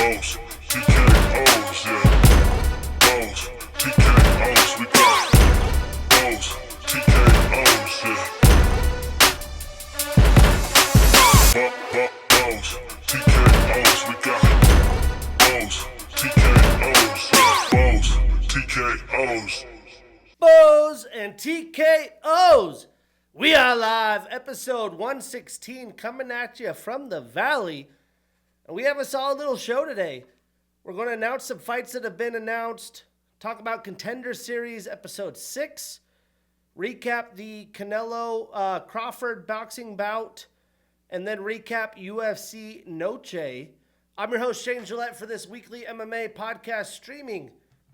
Bows, TKOs, yeah. Bows, TKOs, we got bows, TKOs, yeah. Bows, TKOs, we got bows, TKOs, yeah. Bows, TKOs. Bows and TKOs. We are live, episode 116, coming at you from the Valley. And we have a solid little show today. We're going to announce some fights that have been announced, talk about Contender Series episode 6, recap the Canelo Crawford boxing bout, and then recap UFC Noche. I'm your host, Shane Gillette, for this weekly MMA podcast streaming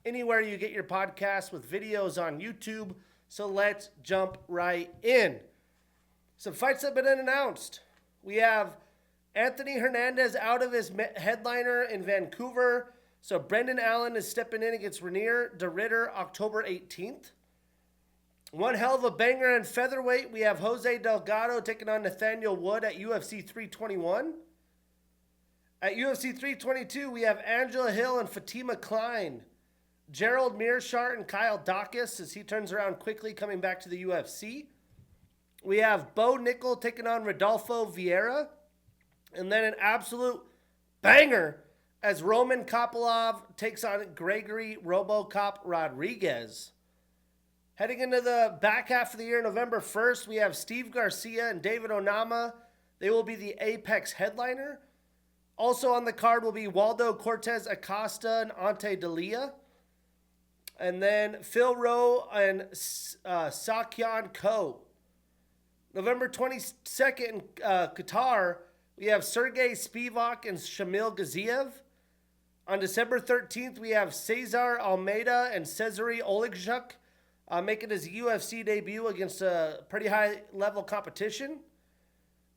anywhere you get your podcasts with videos on YouTube. So let's jump right in. Some fights have been announced. We have Anthony Hernandez out of his headliner in Vancouver. So Brendan Allen is stepping in against Renier de Ridder October 18th. One hell of a banger in featherweight. We have Jose Delgado taking on Nathaniel Wood at UFC 321. At UFC 322, we have Angela Hill and Fatima Klein. Gerald Mearshart and Kyle Dacus as he turns around quickly coming back to the UFC. We have Bo Nickel taking on Rodolfo Vieira. And then an absolute banger as Roman Kopylov takes on Gregory RoboCop Rodriguez. Heading into the back half of the year, November 1st, we have Steve Garcia and David Onama. They will be the Apex headliner. Also on the card will be Waldo Cortez Acosta and Ante Delia. And then Phil Rowe and Sakyan Ko. November 22nd in Qatar, we have Sergey Spivak and Shamil Gaziev. On December 13th, we have Cesar Almeida and Cesare Olegchuk making his UFC debut against a pretty high-level competition.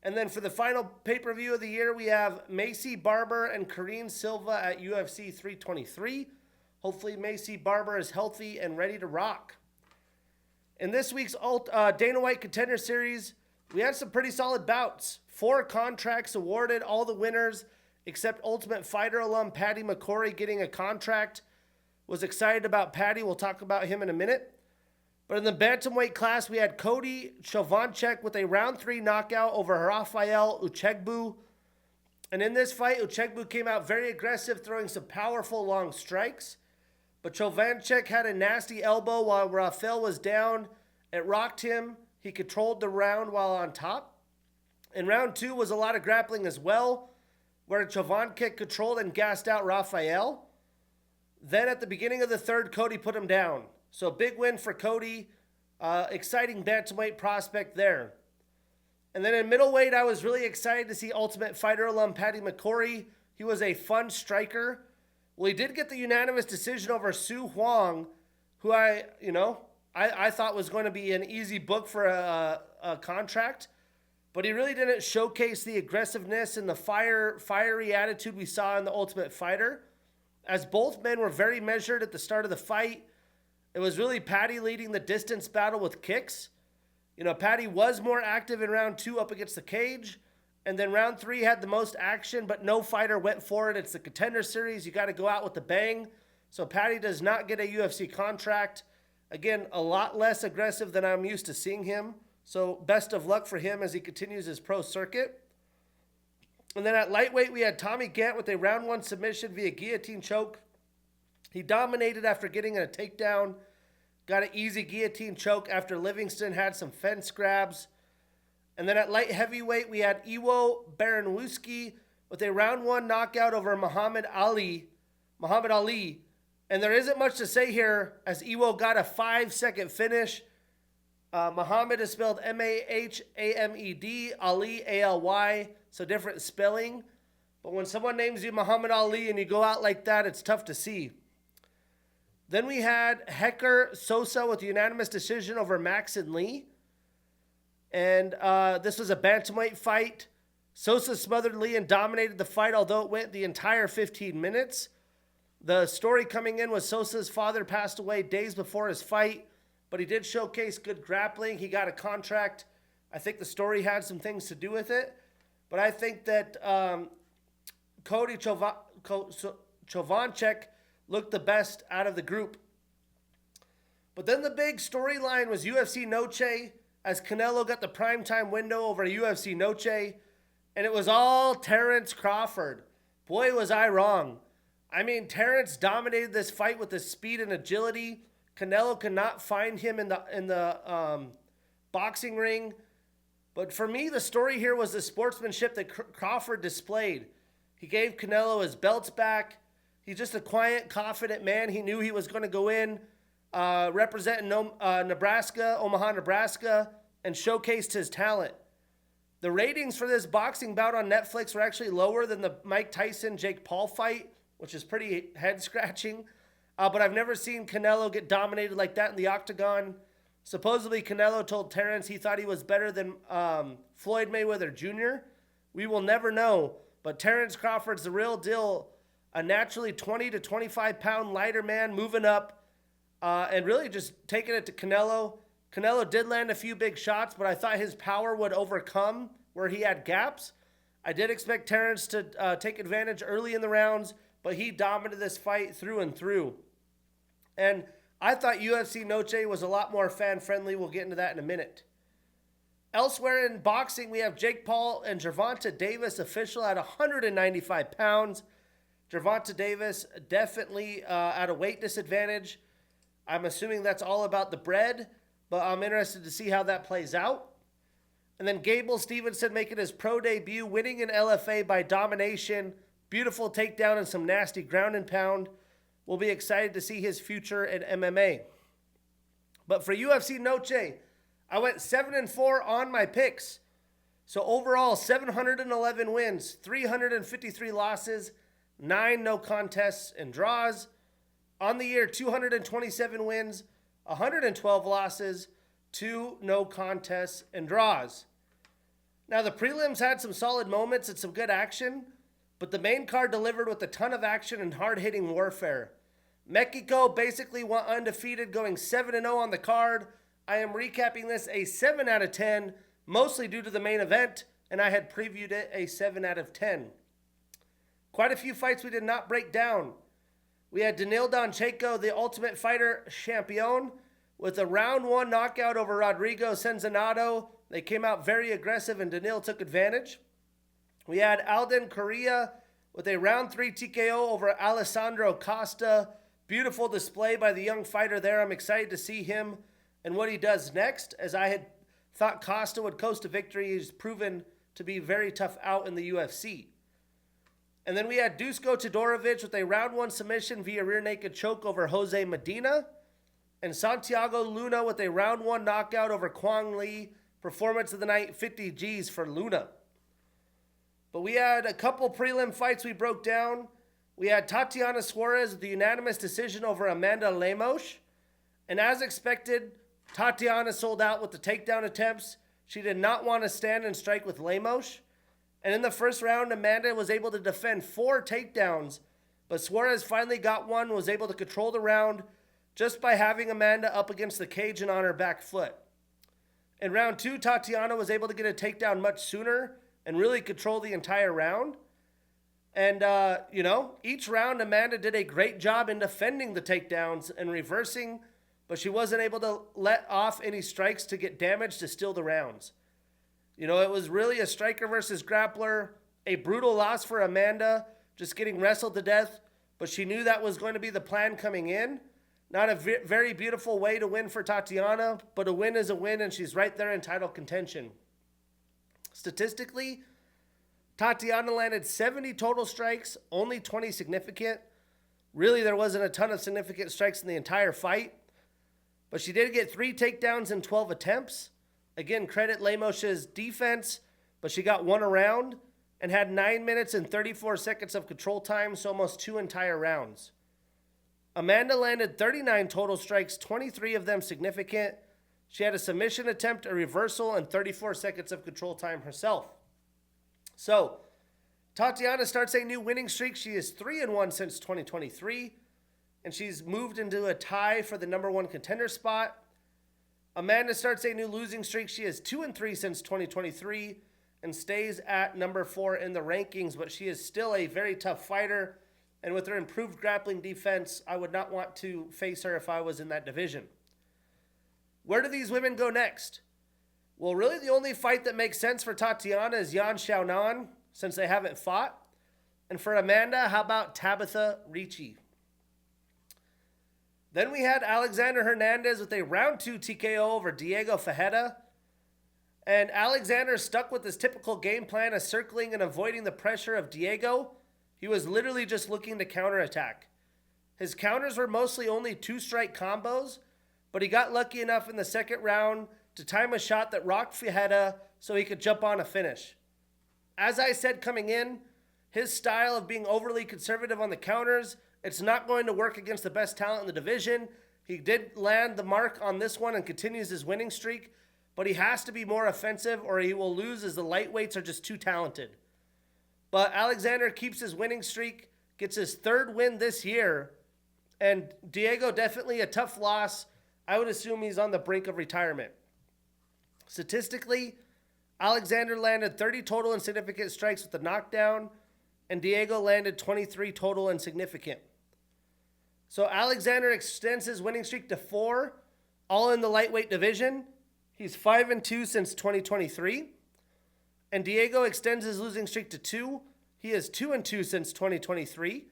And then for the final pay-per-view of the year, we have Macy Barber and Karine Silva at UFC 323. Hopefully Macy Barber is healthy and ready to rock. In this week's Dana White Contender Series, we had some pretty solid bouts. 4 contracts awarded, all the winners except Ultimate Fighter alum Patty McCory getting a contract. Was excited about Patty. We'll talk about him in a minute. But in the bantamweight class, we had Cody Chovanchek with a round 3 knockout over Rafael Uchegbu. And in this fight, Uchegbu came out very aggressive, throwing some powerful long strikes. But Chovanchek had a nasty elbow while Rafael was down. It rocked him. He controlled the round while on top. In round 2 was a lot of grappling as well, where Chovanchek controlled and gassed out Rafael. Then at the beginning of the third, Cody put him down. So big win for Cody. Exciting bantamweight prospect there. And then in middleweight, I was really excited to see Ultimate Fighter alum Patty McCory. He was a fun striker. Well, he did get the unanimous decision over Su Huang, who I thought was going to be an easy book for a contract. But he really didn't showcase the aggressiveness and the fiery attitude we saw in the Ultimate Fighter. As both men were very measured at the start of the fight, it was really Patty leading the distance battle with kicks. Patty was more active in round 2 up against the cage. And then round 3 had the most action, but no fighter went for it. It's the Contender Series. You got to go out with a bang. So Patty does not get a UFC contract. Again, a lot less aggressive than I'm used to seeing him. So best of luck for him as he continues his pro circuit. And then at lightweight, we had Tommy Gant with a round 1 submission via guillotine choke. He dominated after getting a takedown. Got an easy guillotine choke after Livingston had some fence grabs. And then at light heavyweight, we had Iwo Baranowski with a round 1 knockout over Muhammad Ali. And there isn't much to say here as Iwo got a 5-second finish. Muhammad is spelled M-A-H-A-M-E-D, Ali, A-L-Y, so different spelling. But when someone names you Muhammad Ali and you go out like that, it's tough to see. Then we had Hector Sosa with a unanimous decision over Maxon Lee. And this was a bantamweight fight. Sosa smothered Lee and dominated the fight, although it went the entire 15 minutes. The story coming in was Sosa's father passed away days before his fight, but he did showcase good grappling. He got a contract. I think the story had some things to do with it. But I think that Cody Chovanchek looked the best out of the group. But then the big storyline was UFC Noche, as Canelo got the primetime window over UFC Noche, and it was all Terence Crawford. Boy, was I wrong. I mean, Terence dominated this fight with his speed and agility. Canelo could not find him in the boxing ring. But for me, the story here was the sportsmanship that Crawford displayed. He gave Canelo his belts back. He's just a quiet, confident man. He knew he was going to go in, representing Nebraska, Omaha, Nebraska, and showcased his talent. The ratings for this boxing bout on Netflix were actually lower than the Mike Tyson-Jake Paul fight, which is pretty head-scratching. But I've never seen Canelo get dominated like that in the octagon. Supposedly, Canelo told Terence he thought he was better than Floyd Mayweather Jr. We will never know, but Terence Crawford's the real deal. A naturally 20 to 25 pound lighter man moving up and really just taking it to Canelo. Canelo did land a few big shots, but I thought his power would overcome where he had gaps. I did expect Terence to take advantage early in the rounds, but he dominated this fight through and through. And I thought UFC Noche was a lot more fan-friendly. We'll get into that in a minute. Elsewhere in boxing, we have Jake Paul and Gervonta Davis official at 195 pounds. Gervonta Davis definitely at a weight disadvantage. I'm assuming that's all about the bread, but I'm interested to see how that plays out. And then Gable Stevenson making his pro debut, winning an LFA by domination. Beautiful takedown and some nasty ground and pound. We'll be excited to see his future in MMA. But for UFC Noche, I went 7-4 on my picks. So overall, 711 wins, 353 losses, 9 no contests and draws. On the year, 227 wins, 112 losses, 2 no contests and draws. Now the prelims had some solid moments and some good action, but the main card delivered with a ton of action and hard-hitting warfare. Mexico basically went undefeated, going 7-0 on the card. I am recapping this a 7 out of 10, mostly due to the main event, and I had previewed it a 7 out of 10. Quite a few fights we did not break down. We had Daniil Doncheko, the Ultimate Fighter champion, with a round 1 knockout over Rodrigo Cenzonado. They came out very aggressive, and Daniil took advantage. We had Alden Correa with a round 3 TKO over Alessandro Costa. Beautiful display by the young fighter there. I'm excited to see him and what he does next, as I had thought Costa would coast to victory. He's proven to be very tough out in the UFC. And then we had Dusko Todorovic with a round 1 submission via rear naked choke over Jose Medina. And Santiago Luna with a round 1 knockout over Kwang Lee. Performance of the night, 50 G's for Luna. But we had a couple prelim fights we broke down. We had Tatiana Suarez with the unanimous decision over Amanda Lemos. And as expected, Tatiana sold out with the takedown attempts. She did not want to stand and strike with Lemos. And in the first round, Amanda was able to defend 4 takedowns. But Suarez finally got one, was able to control the round just by having Amanda up against the cage and on her back foot. In round 2, Tatiana was able to get a takedown much sooner and really control the entire round. And, each round Amanda did a great job in defending the takedowns and reversing, but she wasn't able to let off any strikes to get damage to steal the rounds. It was really a striker versus grappler, a brutal loss for Amanda, just getting wrestled to death, but she knew that was going to be the plan coming in. Not a very beautiful way to win for Tatiana, but a win is a win, and she's right there in title contention. Statistically, Tatiana landed 70 total strikes, only 20 significant. Really, there wasn't a ton of significant strikes in the entire fight, but she did get 3 takedowns in 12 attempts. Again, credit Lemos' defense, but she got 1 around and had 9 minutes and 34 seconds of control time, so almost 2 entire rounds. Amanda landed 39 total strikes, 23 of them significant. She had a submission attempt, a reversal, and 34 seconds of control time herself. So, Tatiana starts a new winning streak. She is 3-1 since 2023, and she's moved into a tie for the number 1 contender spot. Amanda starts a new losing streak. She is 2-3 since 2023 and stays at number 4 in the rankings, but she is still a very tough fighter. And with her improved grappling defense, I would not want to face her if I was in that division. Where do these women go next? Well, really the only fight that makes sense for Tatiana is Yan Xiaonan, since they haven't fought. And for Amanda, how about Tabitha Ricci? Then we had Alexander Hernandez with a round 2 TKO over Diego Ferreira. And Alexander stuck with his typical game plan of circling and avoiding the pressure of Diego. He was literally just looking to counterattack. His counters were mostly only 2-strike combos, but he got lucky enough in the second round to time a shot that rocked Ferreira so he could jump on a finish. As I said coming in, his style of being overly conservative on the counters, it's not going to work against the best talent in the division. He did land the mark on this one and continues his winning streak, but he has to be more offensive or he will lose as the lightweights are just too talented. But Alexander keeps his winning streak, gets his 3rd win this year, and Diego definitely a tough loss. I would assume he's on the brink of retirement. Statistically, Alexander landed 30 total and significant strikes with the knockdown, and Diego landed 23 total and significant. So Alexander extends his winning streak to 4, all in the lightweight division. He's 5-2 since 2023. And Diego extends his losing streak to 2. He is 2-2 since 2023.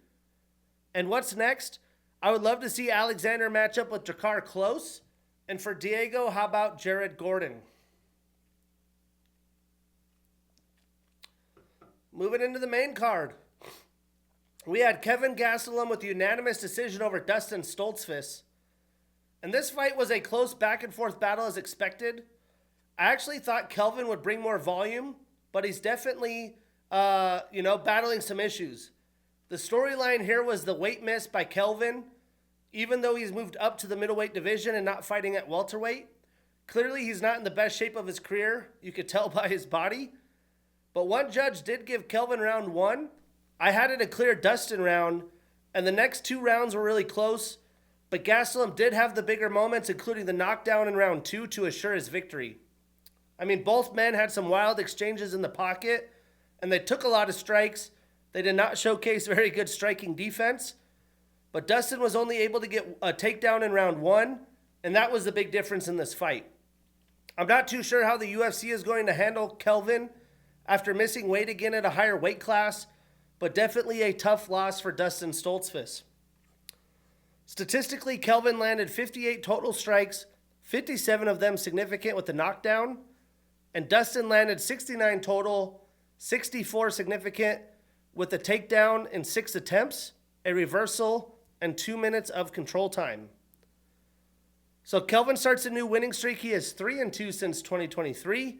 And what's next? I would love to see Alexander match up with Drakkar Klose. And for Diego, how about Jared Gordon? Moving into the main card, we had Kelvin Gastelum with a unanimous decision over Dustin Stoltzfus. And this fight was a close back-and-forth battle as expected. I actually thought Kelvin would bring more volume, but he's definitely, battling some issues. The storyline here was the weight miss by Kelvin, even though he's moved up to the middleweight division and not fighting at welterweight. Clearly, he's not in the best shape of his career. You could tell by his body. But one judge did give Kelvin round 1. I had it a clear Dustin round, and the next 2 rounds were really close. But Gastelum did have the bigger moments, including the knockdown in round 2 to assure his victory. I mean, both men had some wild exchanges in the pocket, and they took a lot of strikes. They did not showcase very good striking defense. But Dustin was only able to get a takedown in round 1, and that was the big difference in this fight. I'm not too sure how the UFC is going to handle Kelvin after missing weight again at a higher weight class, but definitely a tough loss for Dustin Stoltzfus. Statistically, Kelvin landed 58 total strikes, 57 of them significant with the knockdown, and Dustin landed 69 total, 64 significant with the takedown in 6 attempts, a reversal, and 2 minutes of control time. So Kelvin starts a new winning streak. He is 3-2 since 2023.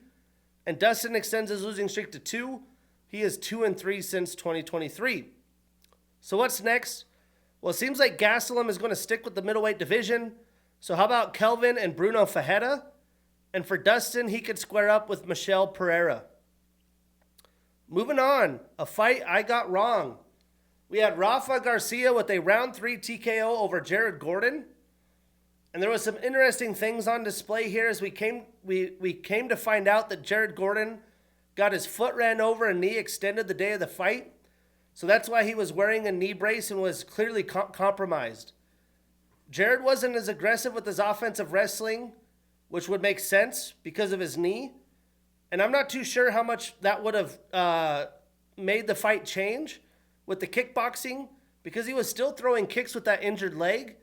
And Dustin extends his losing streak to 2. He is 2-3 since 2023. So what's next? Well, it seems like Gastelum is going to stick with the middleweight division. So how about Kelvin and Bruno Ferreira? And for Dustin, he could square up with Michel Pereira. Moving on, a fight I got wrong. We had Rafa Garcia with a round 3 TKO over Jared Gordon. And there was some interesting things on display here as we came to find out that Jared Gordon got his foot ran over and knee extended the day of the fight. So that's why he was wearing a knee brace and was clearly compromised. Jared wasn't as aggressive with his offensive wrestling, which would make sense because of his knee. And I'm not too sure how much that would have made the fight change with the kickboxing because he was still throwing kicks with that injured leg.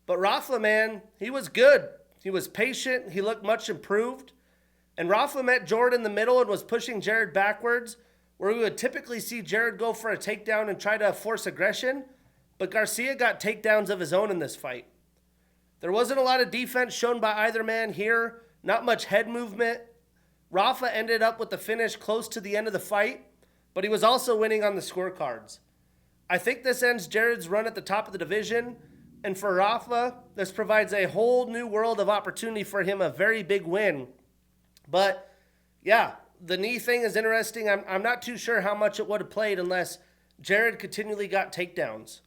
But Rafa, man, he was good. He was patient. He looked much improved. And Rafa met Jordan in the middle and was pushing Jared backwards, where we would typically see Jared go for a takedown and try to force aggression. But Garcia got takedowns of his own in this fight. There wasn't a lot of defense shown by either man here. Not much head movement. Rafa ended up with the finish close to the end of the fight, but he was also winning on the scorecards. I think this ends Jared's run at the top of the division. And for Rafa, this provides a whole new world of opportunity for him, a very big win. But, yeah, the knee thing is interesting. I'm not too sure how much it would have played unless Jared continually got takedowns.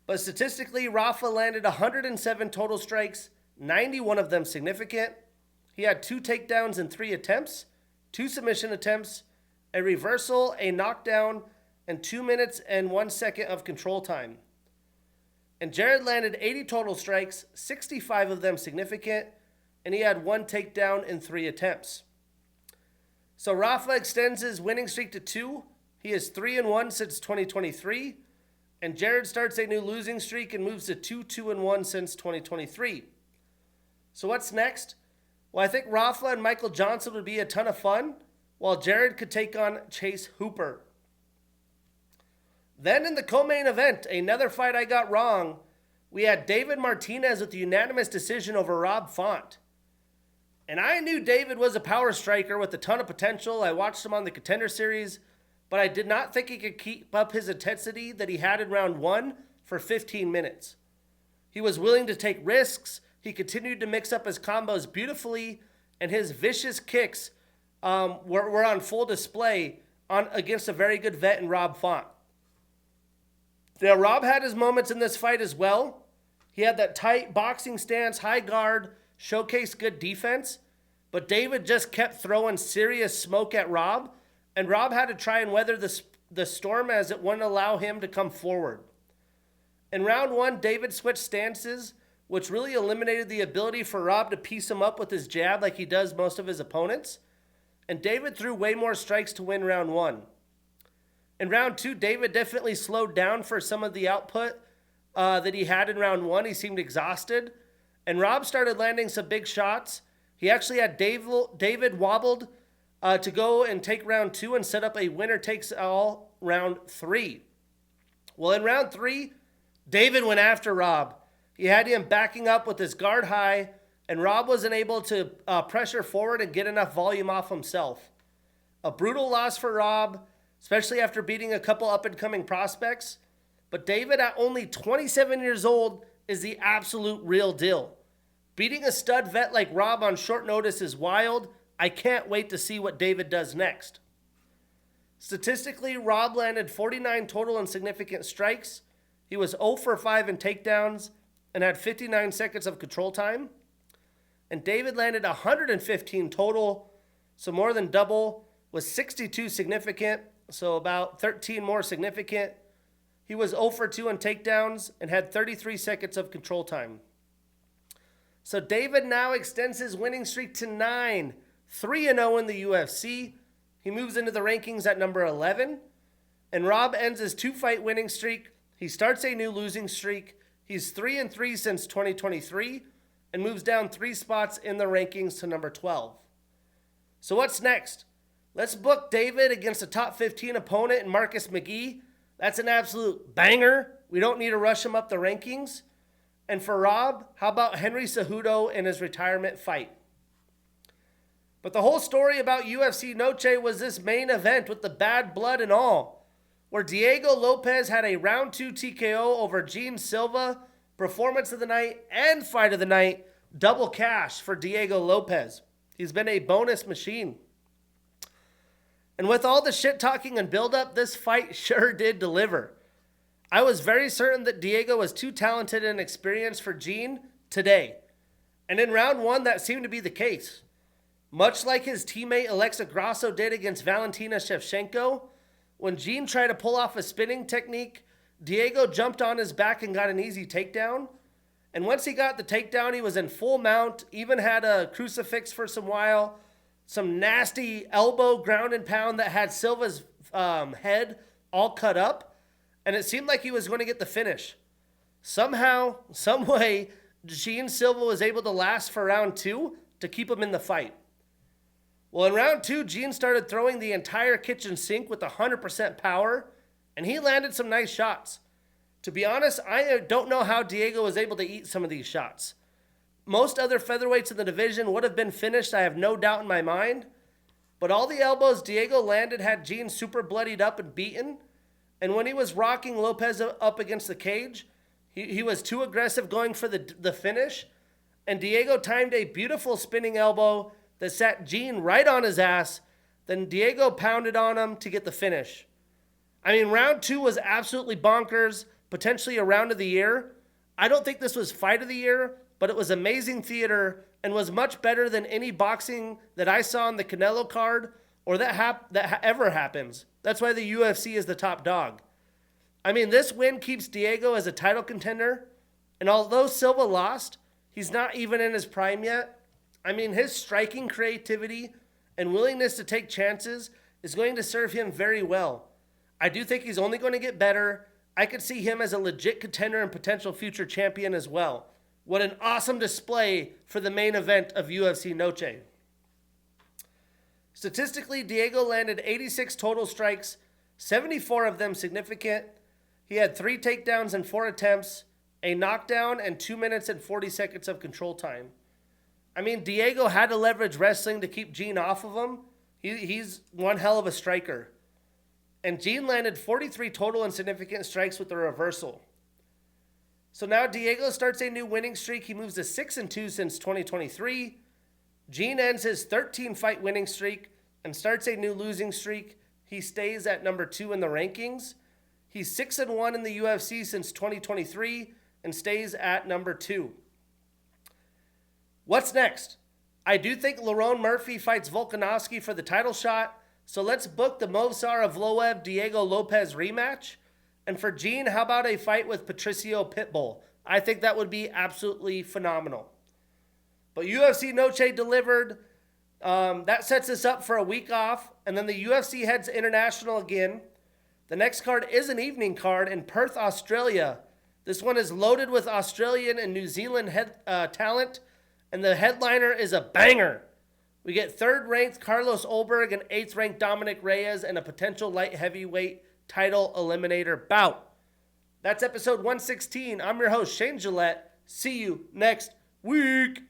But statistically, Rafa landed 107 total strikes, 91 of them significant. He had 2 takedowns in 3 attempts, 2 submission attempts, a reversal, a knockdown, and 2 minutes and 1 second of control time. And Jared landed 80 total strikes, 65 of them significant, and he had 1 takedown in 3 attempts. So Rafa extends his winning streak to 2. He is 3-1 since 2023. And Jared starts a new losing streak and moves to 2-2-1 since 2023. So what's next? Well, I think Rafa and Michael Johnson would be a ton of fun, while Jared could take on Chase Hooper. Then in the co-main event, another fight I got wrong, we had David Martinez with a unanimous decision over Rob Font. And I knew David was a power striker with a ton of potential. I watched him on the Contender Series, but I did not think he could keep up his intensity that he had in round 1 for 15 minutes. He was willing to take risks. He continued to mix up his combos beautifully, and his vicious kicks were on full display against a very good vet in Rob Font. Now, Rob had his moments in this fight as well. He had that tight boxing stance, high guard, showcased good defense, but David just kept throwing serious smoke at Rob, and Rob had to try and weather the storm as it wouldn't allow him to come forward. In round 1, David switched stances, which really eliminated the ability for Rob to piece him up with his jab like he does most of his opponents, and David threw way more strikes to win round 1. In round 2, David definitely slowed down for some of the output that he had in round 1. He seemed exhausted, and Rob started landing some big shots. He actually had David wobbled to go and take round 2 and set up a winner-takes-all round 3. Well, in round 3, David went after Rob. He had him backing up with his guard high, and Rob wasn't able to pressure forward and get enough volume off himself. A brutal loss for Rob, especially after beating a couple up-and-coming prospects. But David, at only 27 years old, is the absolute real deal. Beating a stud vet like Rob on short notice is wild. I can't wait to see what David does next. Statistically, Rob landed 49 total and significant strikes. He was 0 for 5 in takedowns and had 59 seconds of control time. And David landed 115 total, so more than double, with 62 significant, so about 13 more significant. He was 0 for 2 in takedowns and had 33 seconds of control time. So David now extends his winning streak to 9, 3-0 in the UFC. He moves into the rankings at number 11. And Rob ends his 2-fight winning streak. He starts a new losing streak. He's 3-3 since 2023 and moves down 3 spots in the rankings to number 12. So what's next? Let's book David against a top 15 opponent in Marcus McGee. That's an absolute banger. We don't need to rush him up the rankings. And for Rob, how about Henry Cejudo in his retirement fight? But the whole story about UFC Noche was this main event with the bad blood and all, where Diego Lopez had a round 2 TKO over Gene Silva, performance of the night and fight of the night, double cash for Diego Lopez. He's been a bonus machine. And with all the shit talking and buildup, this fight sure did deliver. I was very certain that Diego was too talented and experienced for Gene today. And in round 1, that seemed to be the case. Much like his teammate Alexa Grasso did against Valentina Shevchenko, when Gene tried to pull off a spinning technique, Diego jumped on his back and got an easy takedown. And once he got the takedown, he was in full mount, even had a crucifix for some while, some nasty elbow ground and pound that had Silva's head all cut up. And it seemed like he was going to get the finish. Somehow, some way, Gene Silva was able to last for round 2 to keep him in the fight. Well, in round 2, Gene started throwing the entire kitchen sink with 100% power, and he landed some nice shots. To be honest, I don't know how Diego was able to eat some of these shots. Most other featherweights in the division would have been finished, I have no doubt in my mind. But all the elbows Diego landed had Gene super bloodied up and beaten. And when he was rocking Lopez up against the cage, he was too aggressive going for the finish. And Diego timed a beautiful spinning elbow that sat Gene right on his ass. Then Diego pounded on him to get the finish. I mean, round 2 was absolutely bonkers, potentially a round of the year. I don't think this was fight of the year, but it was amazing theater and was much better than any boxing that I saw on the Canelo card or ever happens. That's why the UFC is the top dog. I mean, this win keeps Diego as a title contender, and although Silva lost, he's not even in his prime yet. I mean, his striking creativity and willingness to take chances is going to serve him very well. I do think he's only going to get better. I could see him as a legit contender and potential future champion as well. What an awesome display for the main event of UFC Noche. Statistically, Diego landed 86 total strikes, 74 of them significant. He had 3 takedowns and 4 attempts, a knockdown, and 2 minutes and 40 seconds of control time. I mean, Diego had to leverage wrestling to keep Gene off of him. He's one hell of a striker. And Gene landed 43 total and significant strikes with a reversal. So now Diego starts a new winning streak. He moves to 6-2 since 2023. Gene ends his 13-fight winning streak and starts a new losing streak. He stays at number 2 in the rankings. He's 6-1 in the UFC since 2023 and stays at number 2. What's next? I do think Lerone Murphy fights Volkanovski for the title shot, so let's book the Movsar Evloev-Diego Lopez rematch. And for Gene, how about a fight with Patricio Pitbull? I think that would be absolutely phenomenal. But UFC Noche delivered. That sets us up for a week off, and then the UFC heads international again. The next card is an evening card in Perth, Australia. This one is loaded with Australian and New Zealand talent, and the headliner is a banger. We get 3rd-ranked Carlos Ulberg and 8th-ranked Dominic Reyes and a potential light heavyweight title eliminator bout. That's episode 116. I'm your host, Shane Gillette. See you next week.